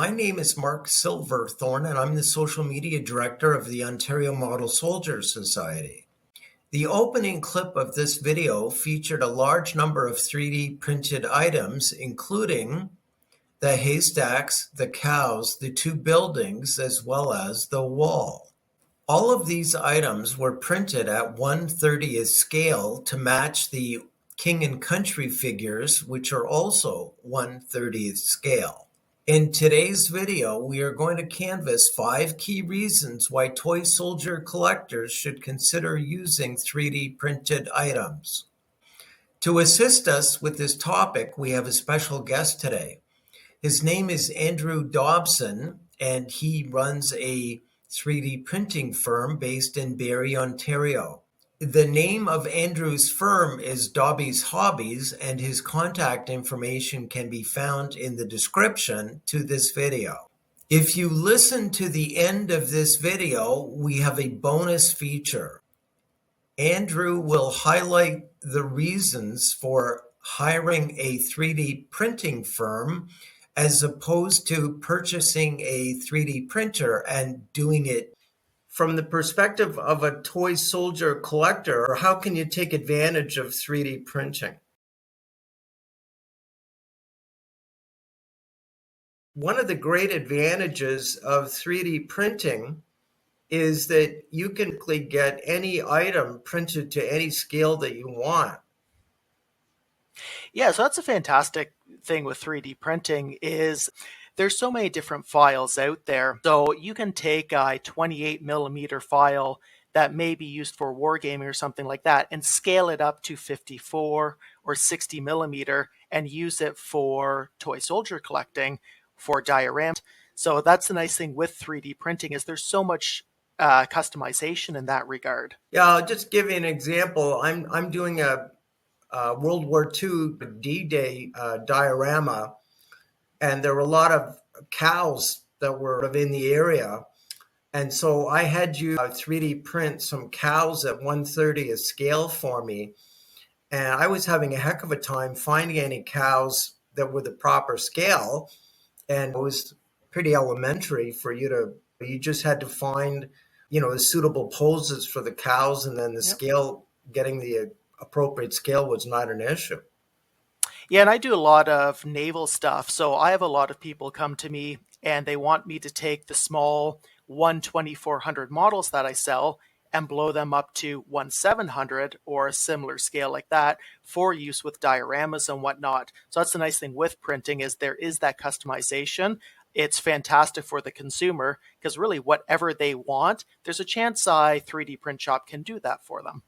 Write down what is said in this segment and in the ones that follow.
My name is Mark Silverthorn, and I'm the social media director of the Ontario Model Soldiers Society. The opening clip of this video featured a large number of 3D printed items, including the haystacks, the cows, the two buildings, as well as the wall. All of these items were printed at 1/30th scale to match the King and Country figures, which are also 1/30th scale. In today's video, we are going to canvas 5 key reasons why toy soldier collectors should consider using 3D printed items. To assist us with this topic, we have a special guest today. His name is Andrew Dobson, and he runs a 3D printing firm based in Barrie, Ontario. The name of Andrew's firm is Dobbies Hobbies, and his contact information can be found in the description to this video. If you listen to the end of this video, we have a bonus feature. Andrew will highlight the reasons for hiring a 3D printing firm as opposed to purchasing a 3D printer and doing it from the perspective of a toy soldier collector. How can you take advantage of 3D printing? One of the great advantages of 3D printing is that you can get any item printed to any scale that you want. Yeah, so that's a fantastic thing with 3D printing is there's so many different files out there. So you can take a 28 millimeter file that may be used for wargaming or something like that and scale it up to 54 or 60 millimeter and use it for toy soldier collecting, for dioramas. So that's the nice thing with 3D printing is there's so much customization in that regard. Yeah, I'll just give you an example. I'm doing a World War II D-Day diorama, and there were a lot of cows that were in the area. And so I had you 3D print some cows at 1/30th scale for me. And I was having a heck of a time finding any cows that were the proper scale. And it was pretty elementary for you just had to find, the suitable poses for the cows, and then the scale, getting the appropriate scale was not an issue. Yeah, and I do a lot of naval stuff. So I have a lot of people come to me and they want me to take the small 1/2400 models that I sell and blow them up to 1/700 or a similar scale like that for use with dioramas and whatnot. So that's the nice thing with printing is there is that customization. It's fantastic for the consumer because really whatever they want, there's a chance a 3D print shop can do that for them.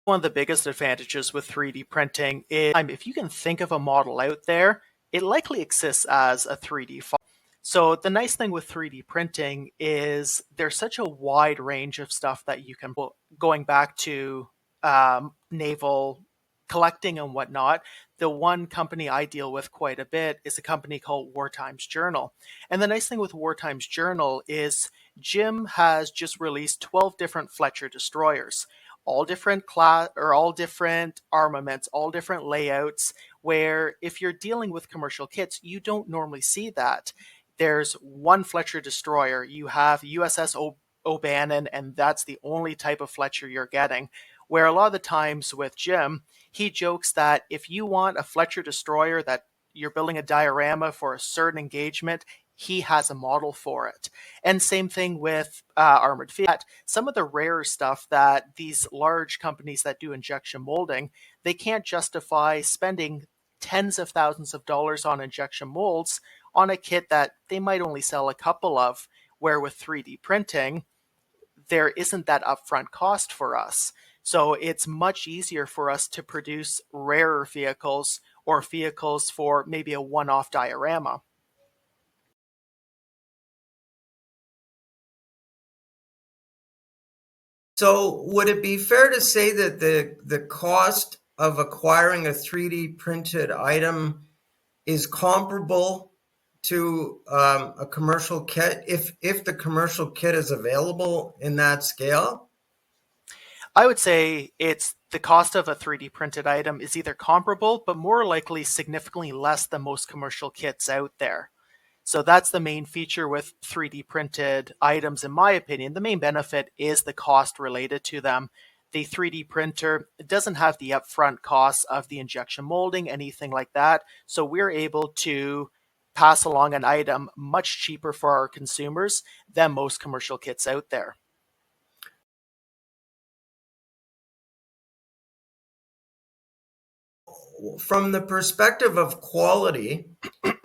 One of the biggest advantages with 3D printing is if you can think of a model out there, it likely exists as a 3D file. So the nice thing with 3D printing is there's such a wide range of stuff that you can, going back to naval collecting and whatnot. The one company I deal with quite a bit is a company called Wartimes Journal. And the nice thing with Wartimes Journal is Jim has just released 12 different Fletcher destroyers. All different class or all different armaments, all different layouts, where if you're dealing with commercial kits, you don't normally see that. There's one Fletcher destroyer, you have USS O'Bannon, and that's the only type of Fletcher you're getting. Where a lot of the times with Jim, he jokes that if you want a Fletcher destroyer that you're building a diorama for a certain engagement, he has a model for it. And same thing with armored fiat. Some of the rarer stuff that these large companies that do injection molding, they can't justify spending tens of thousands of dollars on injection molds on a kit that they might only sell a couple of, where with 3D printing, there isn't that upfront cost for us. So it's much easier for us to produce rarer vehicles or vehicles for maybe a one-off diorama. So would it be fair to say that the cost of acquiring a 3D printed item is comparable to a commercial kit if the commercial kit is available in that scale? I would say it's the cost of a 3D printed item is either comparable, but more likely significantly less than most commercial kits out there. So that's the main feature with 3D printed items, in my opinion. The main benefit is the cost related to them. The 3D printer doesn't have the upfront costs of the injection molding, anything like that. So we're able to pass along an item much cheaper for our consumers than most commercial kits out there. From the perspective of quality,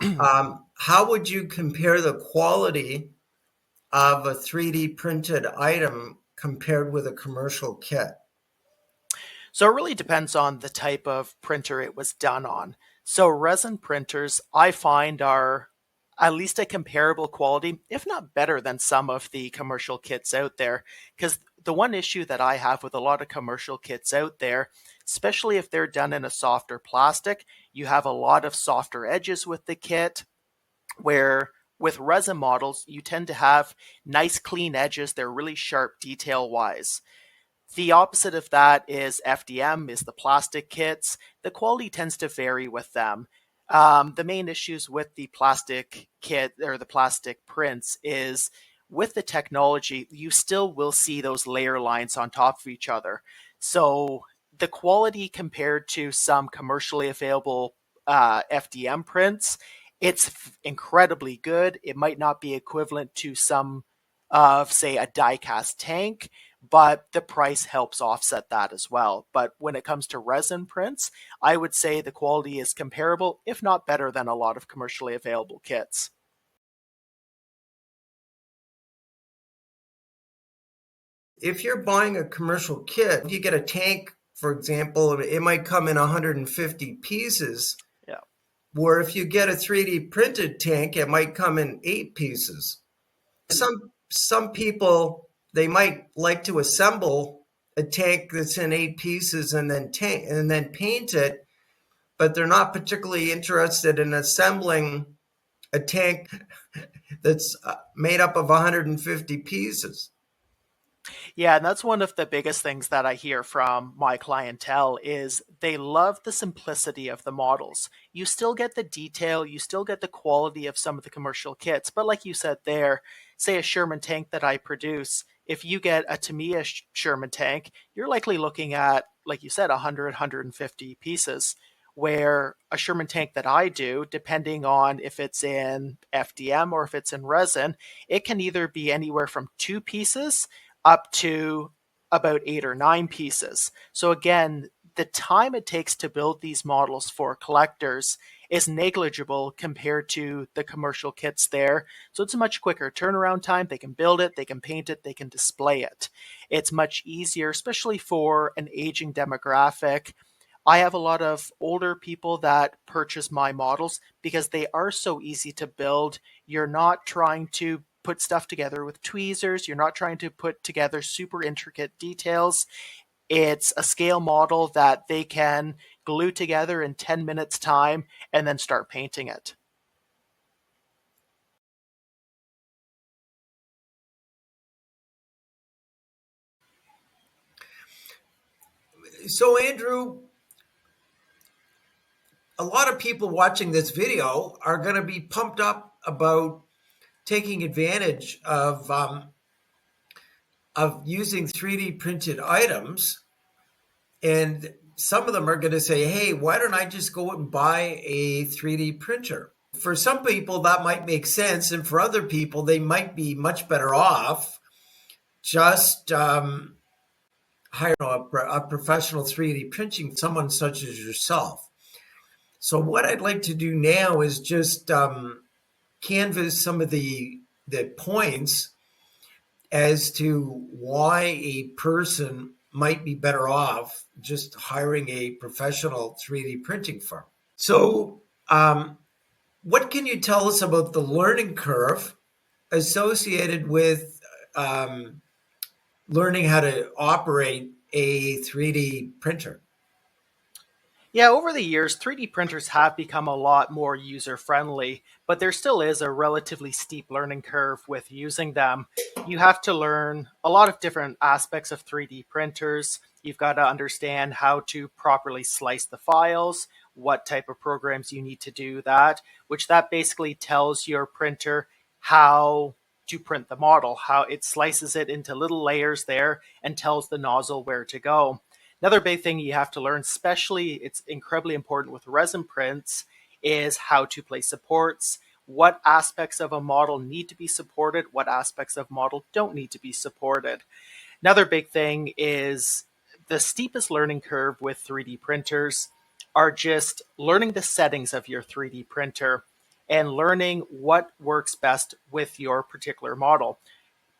how would you compare the quality of a 3D printed item compared with a commercial kit? So it really depends on the type of printer it was done on. So resin printers, I find, are at least a comparable quality, if not better than some of the commercial kits out there. Because the one issue that I have with a lot of commercial kits out there, especially if they're done in a softer plastic, you have a lot of softer edges with the kit, where with resin models, you tend to have nice clean edges. They're really sharp detail wise. The opposite of that is FDM, is the plastic kits. The quality tends to vary with them. The main issues with the plastic kit or the plastic prints is with the technology, you still will see those layer lines on top of each other. So the quality compared to some commercially available FDM prints, it's incredibly good. It might not be equivalent to some of, say, a die-cast tank, but the price helps offset that as well. But when it comes to resin prints, I would say the quality is comparable, if not better than a lot of commercially available kits. If you're buying a commercial kit, if you get a tank, for example, it might come in 150 pieces. Yeah. Where if you get a 3D printed tank, it might come in 8 pieces. Some people, they might like to assemble a tank that's in 8 pieces and then paint it, but they're not particularly interested in assembling a tank that's made up of 150 pieces. Yeah, and that's one of the biggest things that I hear from my clientele is they love the simplicity of the models. You still get the detail, you still get the quality of some of the commercial kits, but like you said there, say a Sherman tank that I produce, if you get a Tamiya Sherman tank, you're likely looking at, like you said, 100, 150 pieces. Where a Sherman tank that I do, depending on if it's in FDM or if it's in resin, it can either be anywhere from 2 pieces up to about 8 or 9 pieces. So again, the time it takes to build these models for collectors is negligible compared to the commercial kits there. So it's a much quicker turnaround time. They can build it, they can paint it, they can display it. It's much easier, especially for an aging demographic. I have a lot of older people that purchase my models because they are so easy to build. You're not trying to put stuff together with tweezers. You're not trying to put together super intricate details. It's a scale model that they can glue together in 10 minutes time and then start painting it. So, Andrew, a lot of people watching this video are going to be pumped up about taking advantage of using 3D printed items. And some of them are going to say, hey, why don't I just go and buy a 3D printer? For some people, that might make sense. And for other people, they might be much better off just hire a professional 3D printing, someone such as yourself. So what I'd like to do now is just canvas some of the points as to why a person might be better off just hiring a professional 3D printing firm. So, what can you tell us about the learning curve associated with learning how to operate a 3D printer? Yeah, over the years, 3D printers have become a lot more user friendly, but there still is a relatively steep learning curve with using them. You have to learn a lot of different aspects of 3D printers. You've got to understand how to properly slice the files, what type of programs you need to do that, which that basically tells your printer how to print the model, how it slices it into little layers there and tells the nozzle where to go. Another big thing you have to learn, especially it's incredibly important with resin prints, is how to place supports, what aspects of a model need to be supported, what aspects of model don't need to be supported. Another big thing is the steepest learning curve with 3D printers are just learning the settings of your 3D printer and learning what works best with your particular model.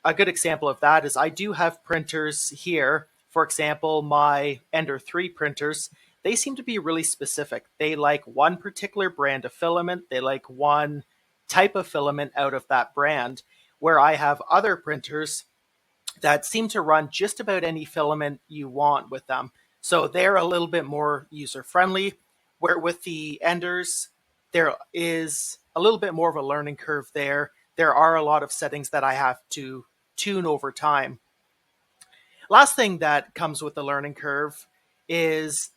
A good example of that is I do have printers here. For example, my Ender 3 printers, they seem to be really specific. They like one particular brand of filament, they like one type of filament out of that brand, where I have other printers that seem to run just about any filament you want with them. So they're a little bit more user friendly, where with the Enders, there is a little bit more of a learning curve there. There are a lot of settings that I have to tune over time. Last thing that comes with the learning curve is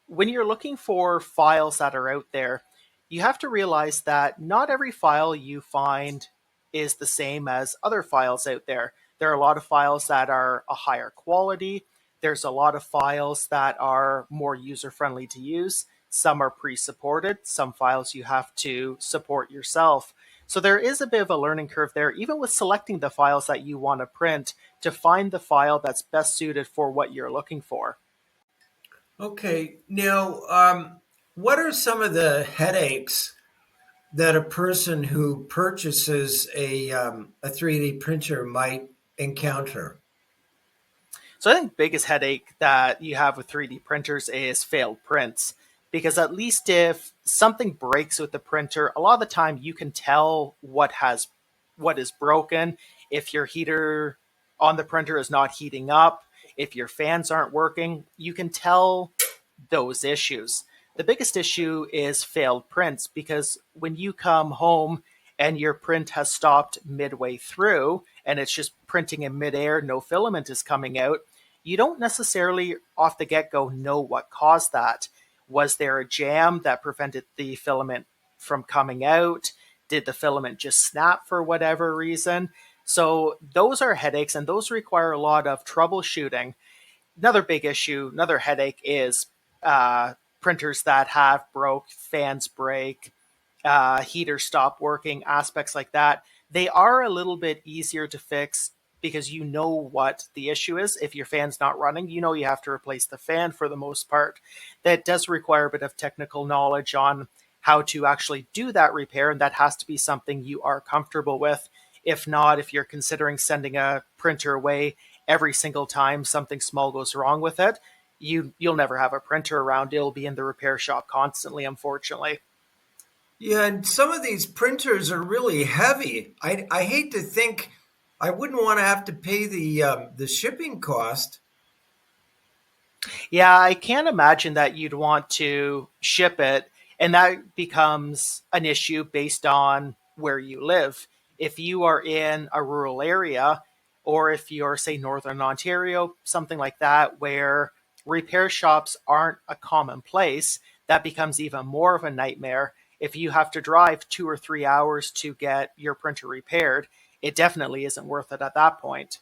when you're looking for files that are out there, you have to realize that not every file you find is the same as other files out there. There are a lot of files that are a higher quality. There's a lot of files that are more user friendly to use. Some are pre supported. Some files you have to support yourself. So there is a bit of a learning curve there, even with selecting the files that you want to print to find the file that's best suited for what you're looking for. Okay, now, what are some of the headaches that a person who purchases a 3D printer might encounter? So I think the biggest headache that you have with 3D printers is failed prints. Because at least if something breaks with the printer, a lot of the time you can tell what is broken. If your heater on the printer is not heating up, if your fans aren't working, you can tell those issues. The biggest issue is failed prints because when you come home and your print has stopped midway through and it's just printing in midair, no filament is coming out, you don't necessarily off the get go know what caused that. Was there a jam that prevented the filament from coming out? Did the filament just snap for whatever reason? So, those are headaches and those require a lot of troubleshooting. Another big issue, another headache is printers that have broke, fans break, heaters stop working, aspects like that. They are a little bit easier to fix because you know what the issue is. If your fan's not running, you know you have to replace the fan for the most part. That does require a bit of technical knowledge on how to actually do that repair, and that has to be something you are comfortable with. If not, if you're considering sending a printer away every single time something small goes wrong with it, you'll never have a printer around. It'll be in the repair shop constantly, unfortunately. Yeah, and some of these printers are really heavy. I hate to think I wouldn't want to have to pay the shipping cost. Yeah, I can't imagine that you'd want to ship it, and that becomes an issue based on where you live. If you are in a rural area, or if you're, say, Northern Ontario, something like that, where repair shops aren't a common place, that becomes even more of a nightmare. If you have to drive 2 or 3 hours to get your printer repaired, it definitely isn't worth it at that point.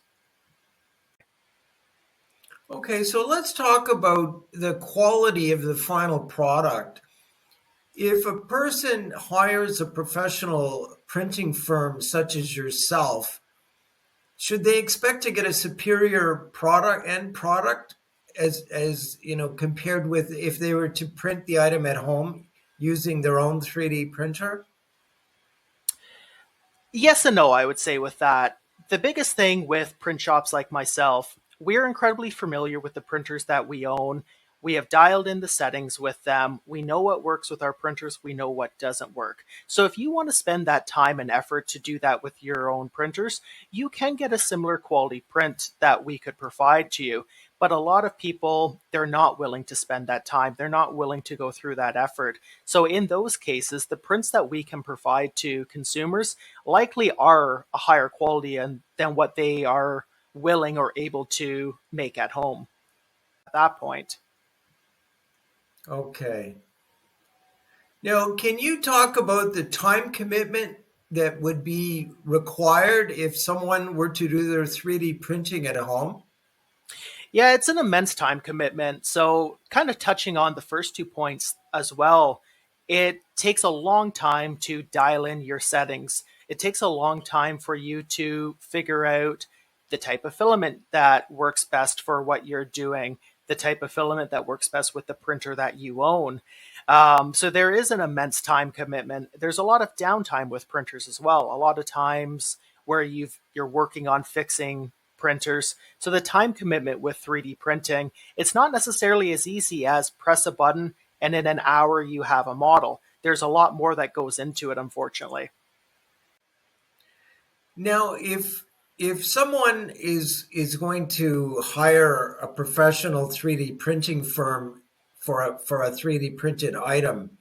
Okay, so let's talk about the quality of the final product. If a person hires a professional printing firm such as yourself, should they expect to get a superior product as compared with if they were to print the item at home using their own 3D printer? Yes and no, I would say with that. The biggest thing with print shops like myself, we're incredibly familiar with the printers that we own. We have dialed in the settings with them. We know what works with our printers. We know what doesn't work. So if you want to spend that time and effort to do that with your own printers, you can get a similar quality print that we could provide to you. But a lot of people, they're not willing to spend that time. They're not willing to go through that effort. So in those cases, the prints that we can provide to consumers likely are a higher quality than what they are willing or able to make at home at that point. Okay. Now, can you talk about the time commitment that would be required if someone were to do their 3D printing at home? Yeah, it's an immense time commitment. So, kind of touching on the first 2 points as well, it takes a long time to dial in your settings. It takes a long time for you to figure out the type of filament that works best for what you're doing, the type of filament that works best with the printer that you own. So, there is an immense time commitment. There's a lot of downtime with printers as well. A lot of times where you're working on fixing printers. So the time commitment with 3D printing, it's not necessarily as easy as press a button and in an hour you have a model. There's a lot more that goes into it, unfortunately. Now, if someone is going to hire a professional 3D printing firm for a 3D printed item,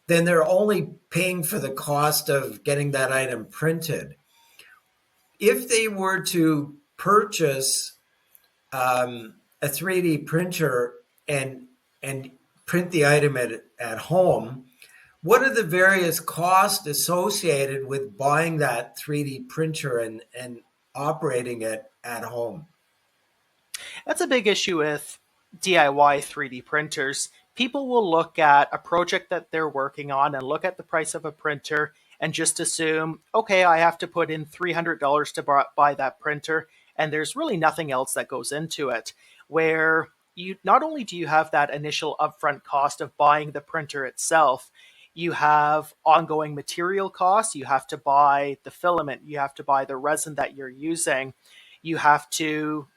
then they're only paying for the cost of getting that item printed. If they were to purchase a 3D printer and print the item at home, what are the various costs associated with buying that 3D printer and operating it at home? That's a big issue with DIY 3D printers. People will look at a project that they're working on and look at the price of a printer and just assume, okay, I have to put in $300 to buy that printer, and there's really nothing else that goes into it. Where you not only do you have that initial upfront cost of buying the printer itself, you have ongoing material costs. You have to buy the filament, you have to buy the resin that you're using, you have to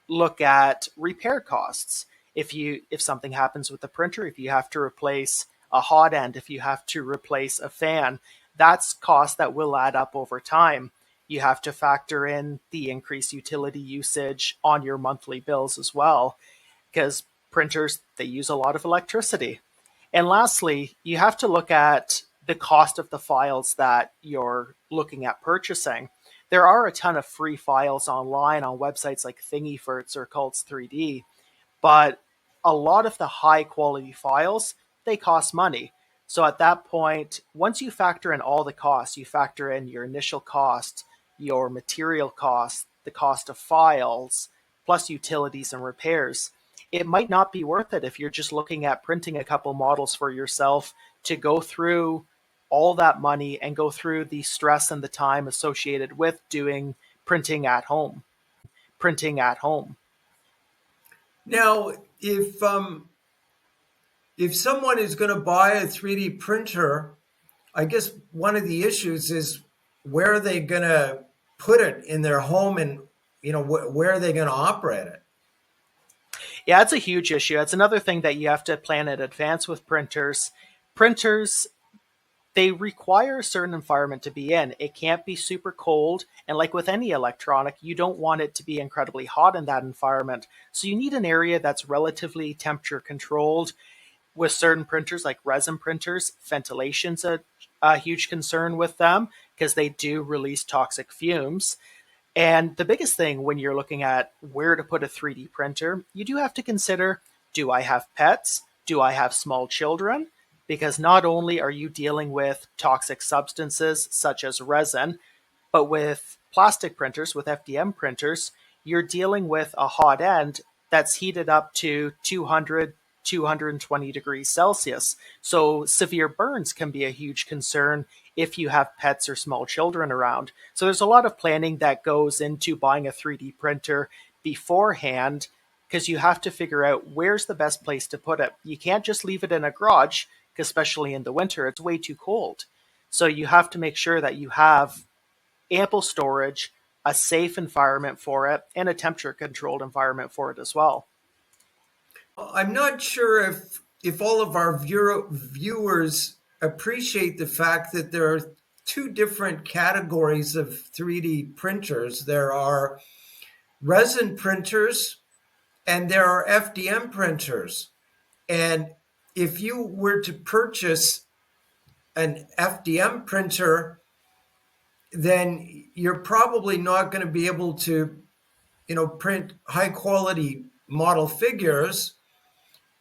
look at repair costs. If something happens with the printer, if you have to replace a hot end, if you have to replace a fan, that's cost that will add up over time. You have to factor in the increased utility usage on your monthly bills as well, because printers, they use a lot of electricity. And lastly, you have to look at the cost of the files that you're looking at purchasing. There are a ton of free files online on websites like Thingiverse or Cults 3D, but a lot of the high quality files, they cost money. So at that point, once you factor in all the costs, you factor in your initial cost, your material cost, the cost of files, plus utilities and repairs, it might not be worth it if you're just looking at printing a couple models for yourself to go through all that money and go through the stress and the time associated with doing printing at home. Printing at home. Now, if someone is going to buy a 3D printer, I guess one of the issues is where are they going to put it in their home, and where are they going to operate it? Yeah, it's a huge issue. It's another thing that you have to plan in advance with printers. Printers, they require a certain environment to be in. It can't be super cold. And like with any electronic, you don't want it to be incredibly hot in that environment. So you need an area that's relatively temperature controlled. With certain printers, like resin printers, ventilation's a huge concern with them because they do release toxic fumes. And the biggest thing when you're looking at where to put a 3D printer, you do have to consider, do I have pets? Do I have small children? Because not only are you dealing with toxic substances such as resin, but with plastic printers, with FDM printers, you're dealing with a hot end that's heated up to 200, 220 degrees Celsius. So severe burns can be a huge concern if you have pets or small children around. So there's a lot of planning that goes into buying a 3D printer beforehand because you have to figure out where's the best place to put it. You can't just leave it in a garage, especially in the winter, it's way too cold. So you have to make sure that you have ample storage, a safe environment for it, and a temperature controlled environment for it as well. I'm not sure if all of our viewers appreciate the fact that there are two different categories of 3D printers. There are resin printers and there are FDM printers. And if you were to purchase an FDM printer, then you're probably not going to be able to, print high quality model figures.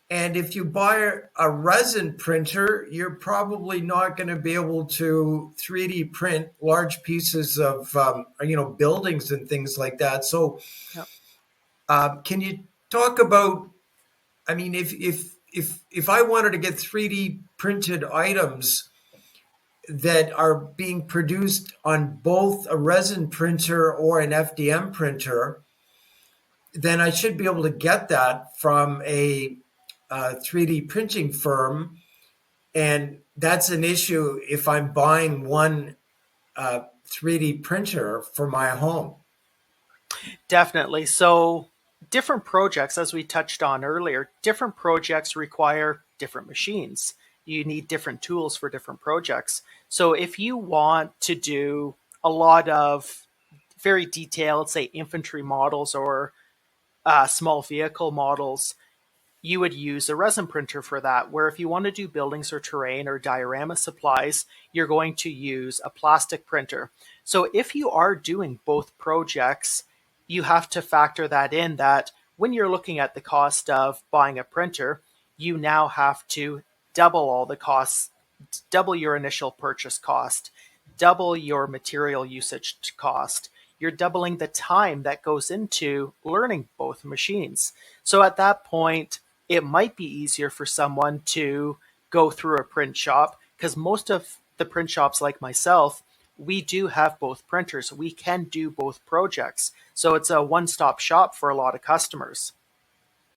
And if you buy a resin printer, you're probably not going to be able to 3D print large pieces of, buildings and things like that. So, Yeah. can you talk about? I mean, if I wanted to get 3D printed items that are being produced on both a resin printer or an FDM printer, then I should be able to get that from a 3D printing firm. And that's an issue if I'm buying one 3D printer for my home. Definitely. So, different projects, as we touched on earlier, different projects require different machines. You need different tools for different projects. So, if you want to do a lot of very detailed, say, infantry models or small vehicle models, you would use a resin printer for that. Where if you want to do buildings or terrain or diorama supplies, you're going to use a plastic printer. So if you are doing both projects, you have to factor that in, that when you're looking at the cost of buying a printer, you now have to double all the costs, double your initial purchase cost, double your material usage cost. You're doubling the time that goes into learning both machines. So at that point, it might be easier for someone to go through a print shop, because most of the print shops, like myself, we do have both printers. We can do both projects. So it's a one-stop shop for a lot of customers.